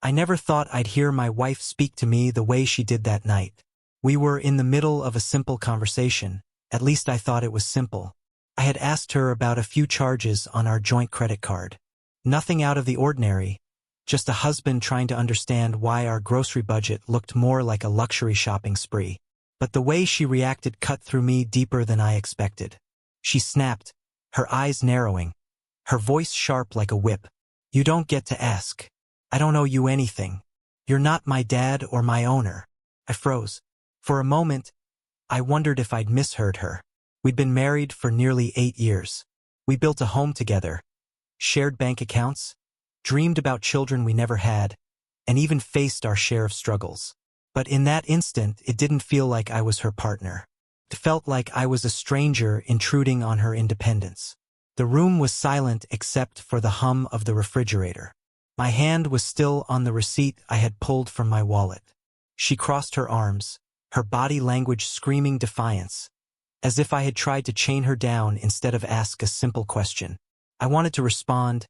I never thought I'd hear my wife speak to me the way she did that night. We were in the middle of a simple conversation. At least I thought it was simple. I had asked her about a few charges on our joint credit card. Nothing out of the ordinary, just a husband trying to understand why our grocery budget looked more like a luxury shopping spree. But the way she reacted cut through me deeper than I expected. She snapped, her eyes narrowing, her voice sharp like a whip. "You don't get to ask. I don't owe you anything. You're not my dad or my owner." I froze. For a moment, I wondered if I'd misheard her. We'd been married for nearly 8 years. We built a home together, shared bank accounts, dreamed about children we never had, and even faced our share of struggles. But in that instant, it didn't feel like I was her partner. It felt like I was a stranger intruding on her independence. The room was silent except for the hum of the refrigerator. My hand was still on the receipt I had pulled from my wallet. She crossed her arms, her body language screaming defiance, as if I had tried to chain her down instead of ask a simple question. I wanted to respond,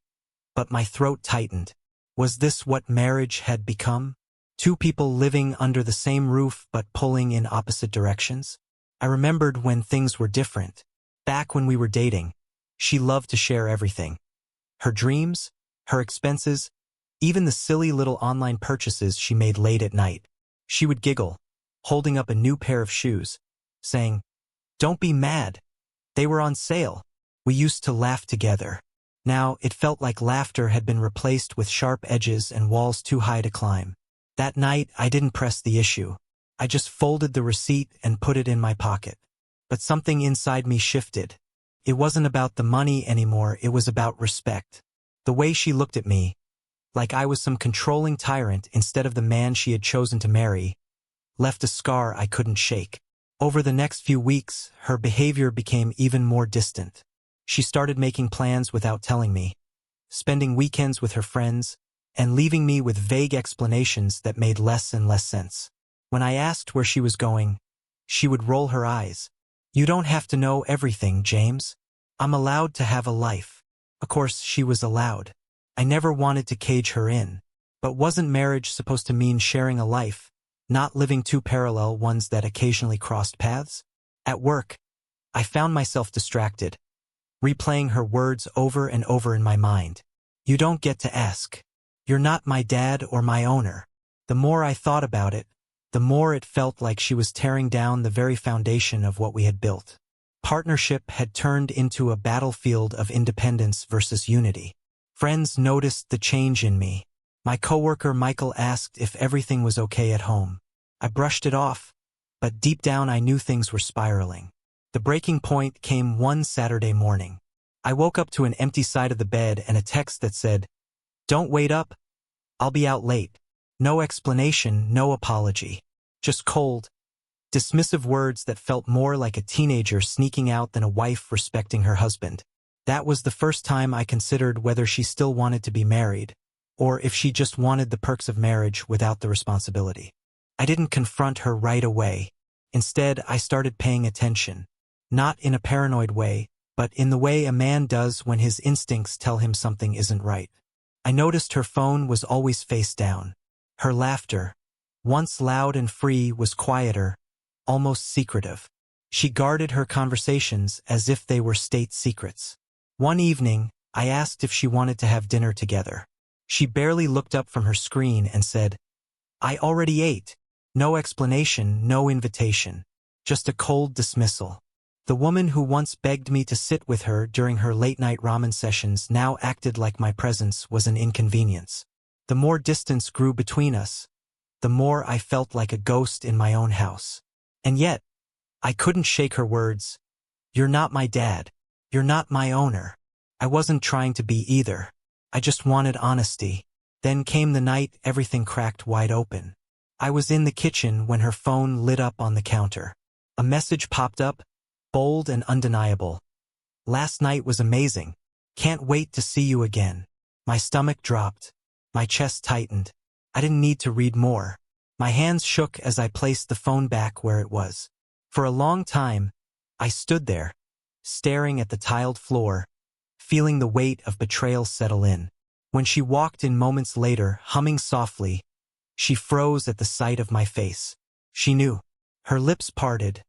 but my throat tightened. Was this what marriage had become? Two people living under the same roof but pulling in opposite directions? I remembered when things were different. Back when we were dating, she loved to share everything. Her dreams, her expenses, even the silly little online purchases she made late at night. She would giggle, holding up a new pair of shoes, saying, "Don't be mad. They were on sale." We used to laugh together. Now it felt like laughter had been replaced with sharp edges and walls too high to climb. That night, I didn't press the issue. I just folded the receipt and put it in my pocket. But something inside me shifted. It wasn't about the money anymore, it was about respect. The way she looked at me, like I was some controlling tyrant instead of the man she had chosen to marry, left a scar I couldn't shake. Over the next few weeks, her behavior became even more distant. She started making plans without telling me, spending weekends with her friends, and leaving me with vague explanations that made less and less sense. When I asked where she was going, she would roll her eyes. "You don't have to know everything, James. I'm allowed to have a life." Of course, she was allowed. I never wanted to cage her in. But wasn't marriage supposed to mean sharing a life, not living two parallel ones that occasionally crossed paths? At work, I found myself distracted, replaying her words over and over in my mind. "You don't get to ask. You're not my dad or my owner." The more I thought about it, the more it felt like she was tearing down the very foundation of what we had built. Partnership had turned into a battlefield of independence versus unity. Friends noticed the change in me. My coworker Michael asked if everything was okay at home. I brushed it off, but deep down I knew things were spiraling. The breaking point came one Saturday morning. I woke up to an empty side of the bed and a text that said, "Don't wait up. I'll be out late." No explanation, no apology. Just cold, dismissive words that felt more like a teenager sneaking out than a wife respecting her husband. That was the first time I considered whether she still wanted to be married, or if she just wanted the perks of marriage without the responsibility. I didn't confront her right away. Instead, I started paying attention. Not in a paranoid way, but in the way a man does when his instincts tell him something isn't right. I noticed her phone was always face down. Her laughter, once loud and free, was quieter, almost secretive. She guarded her conversations as if they were state secrets. One evening, I asked if she wanted to have dinner together. She barely looked up from her screen and said, "I already ate." No explanation, no invitation. Just a cold dismissal. The woman who once begged me to sit with her during her late-night ramen sessions now acted like my presence was an inconvenience. The more distance grew between us, the more I felt like a ghost in my own house. And yet, I couldn't shake her words. "You're not my dad. You're not my owner." I wasn't trying to be either. I just wanted honesty. Then came the night everything cracked wide open. I was in the kitchen when her phone lit up on the counter. A message popped up, bold and undeniable. "Last night was amazing. Can't wait to see you again." My stomach dropped. My chest tightened. I didn't need to read more. My hands shook as I placed the phone back where it was. For a long time, I stood there, staring at the tiled floor, feeling the weight of betrayal settle in. When she walked in moments later, humming softly, she froze at the sight of my face. She knew. Her lips parted,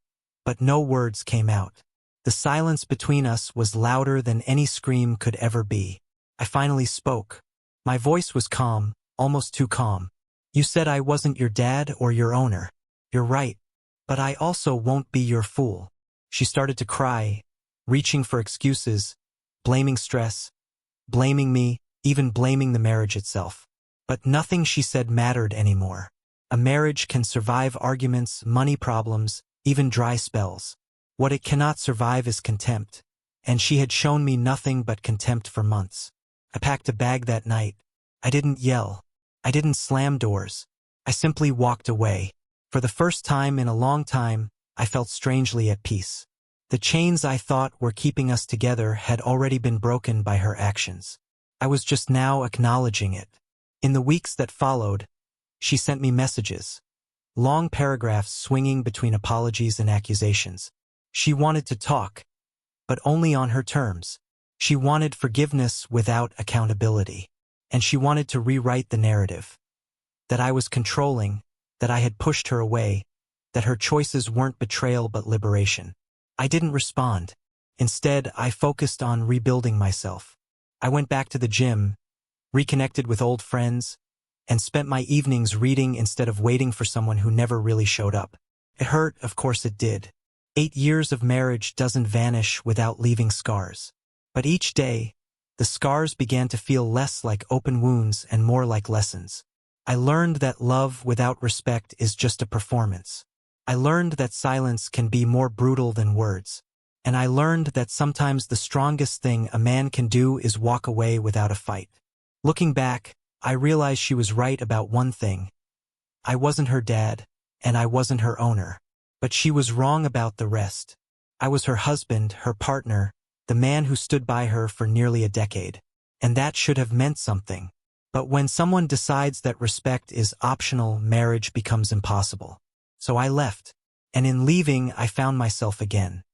but no words came out. The silence between us was louder than any scream could ever be. I finally spoke. My voice was calm, almost too calm. You said I wasn't your dad or your owner. You're right. But I also won't be your fool. She started to cry, reaching for excuses, blaming stress, blaming me, even blaming the marriage itself. But nothing she said mattered anymore. A marriage can survive arguments, money problems, even dry spells. What it cannot survive is contempt. And she had shown me nothing but contempt for months. I packed a bag that night. I didn't yell. I didn't slam doors. I simply walked away. For the first time in a long time, I felt strangely at peace. The chains I thought were keeping us together had already been broken by her actions. I was just now acknowledging it. In the weeks that followed, she sent me messages. Long paragraphs swinging between apologies and accusations. She wanted to talk, but only on her terms. She wanted forgiveness without accountability. And she wanted to rewrite the narrative. That I was controlling, that I had pushed her away, that her choices weren't betrayal but liberation. I didn't respond. Instead, I focused on rebuilding myself. I went back to the gym, reconnected with old friends, and spent my evenings reading instead of waiting for someone who never really showed up. It hurt, of course it did. 8 years of marriage doesn't vanish without leaving scars. But each day, the scars began to feel less like open wounds and more like lessons. I learned that love without respect is just a performance. I learned that silence can be more brutal than words. And I learned that sometimes the strongest thing a man can do is walk away without a fight. Looking back, I realized she was right about one thing. I wasn't her dad, and I wasn't her owner. But she was wrong about the rest. I was her husband, her partner, the man who stood by her for nearly a decade. And that should have meant something. But when someone decides that respect is optional, marriage becomes impossible. So I left. And in leaving, I found myself again.